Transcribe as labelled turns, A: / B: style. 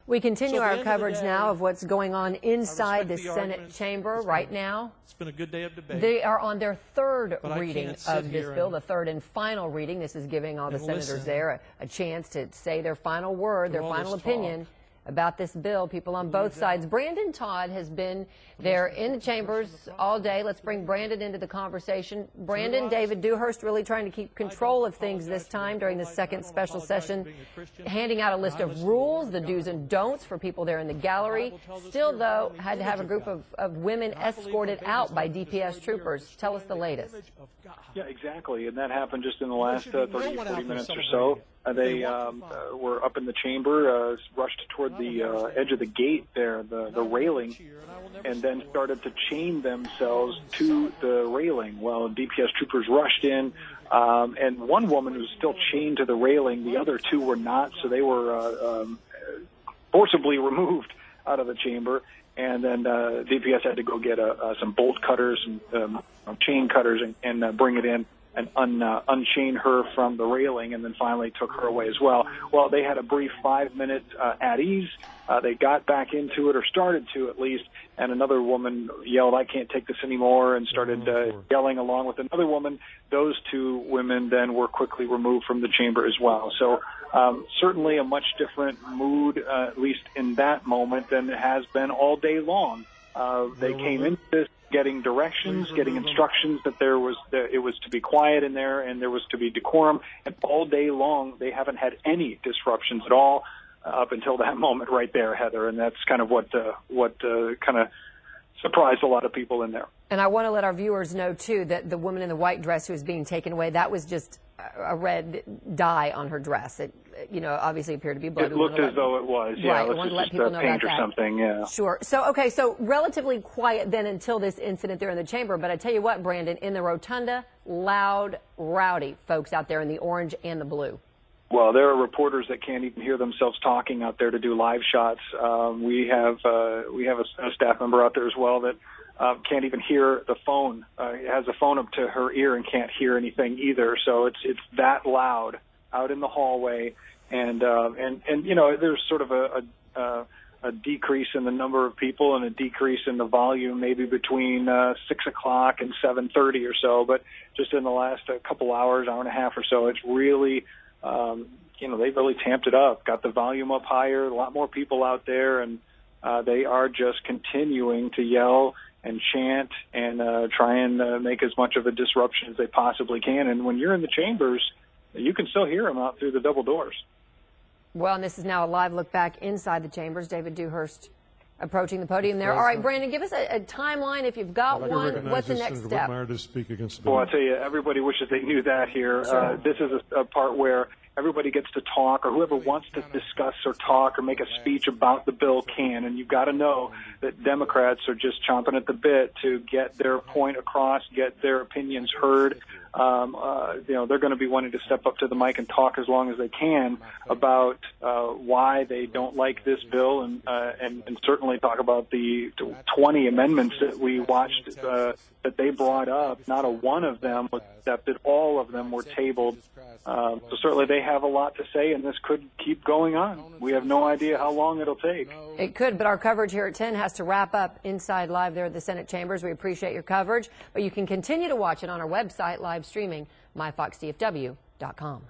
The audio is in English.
A: We continue our coverage now of what's going on inside the Senate chamber right now.
B: It's been a good day of debate.
A: They are on their third reading of this bill, the third and final reading. This is giving all the senators there a chance to say their final word, their final opinion about this bill. People on both sides. Brandon Todd has been there in the chambers all day. Let's bring Brandon into the conversation. Brandon, David Dewhurst really trying to keep control of things this time during the second special session, handing out a list of rules, the do's and don'ts for people there in the gallery. Still, though, had to have a group of women escorted out by DPS troopers. Tell us the latest.
C: Yeah, exactly. And that happened just in the last 30, 40 minutes or so. They were up in the chamber, rushed toward the edge of the gate there, the railing, and then started to chain themselves to the railing. Well, DPS troopers rushed in, and one woman was still chained to the railing. The other two were not, so they were forcibly removed out of the chamber. And then DPS had to go get some bolt cutters and chain cutters and bring it in and unchain her from the railing, and then finally took her away as well. Well, they had a brief 5 minutes at ease. They got back into it, or started to at least, and another woman yelled, "I can't take this anymore," and started yelling along with another woman. Those two women then were quickly removed from the chamber as well. So certainly a much different mood, at least in that moment, than it has been all day long. They came into this getting directions, getting instructions that it was to be quiet in there and there was to be decorum, and all day long they haven't had any disruptions at all up until that moment right there, Heather, and that's kind of what kind of surprised a lot of people in there.
A: And I want to let our viewers know, too, that the woman in the white dress who was being taken away, that was just a red dye on her dress. It, obviously appeared to be blood.
C: It looked as though it was. Yeah,
A: right. Let's
C: just
A: people know
C: paint
A: about
C: or something. Yeah.
A: Sure. So, okay, so relatively quiet then until this incident there in the chamber. But I tell you what, Brandon, in the rotunda, loud, rowdy folks out there in the orange and the blue.
C: Well, there are reporters that can't even hear themselves talking out there to do live shots. We have a staff member out there as well that can't even hear the phone. Has a phone up to her ear and can't hear anything either. So it's that loud out in the hallway, and there's sort of a decrease in the number of people and a decrease in the volume, maybe between 6 o'clock and 7:30 or so. But just in the last couple hours, hour and a half or so, it's really they've really tamped it up, got the volume up higher, a lot more people out there, and they are just continuing to yell and chant and try and make as much of a disruption as they possibly can. And when you're in the chambers, you can still hear them out through the double doors.
A: Well, and this is now a live look back inside the chambers. David Dewhurst approaching the podium there. All right, Brandon, give us a timeline if you've got one. What's the next step?
C: Well, I'll tell you, everybody wishes they knew that here. Sure. This is a part where everybody gets to talk, or whoever wants to discuss or talk or make a speech about the bill can. And you've got to know that Democrats are just chomping at the bit to get their point across, get their opinions heard. They're going to be wanting to step up to the mic and talk as long as they can about why they don't like this bill, and certainly talk about the 20 amendments that we watched that they brought up. Not a one of them was accepted. All of them were tabled. So certainly they have a lot to say, and this could keep going on. We have no idea how long it'll take.
A: It could, but our coverage here at 10 has to wrap up inside live there at the Senate chambers. We appreciate your coverage, but you can continue to watch it on our website, live streaming, myfoxdfw.com.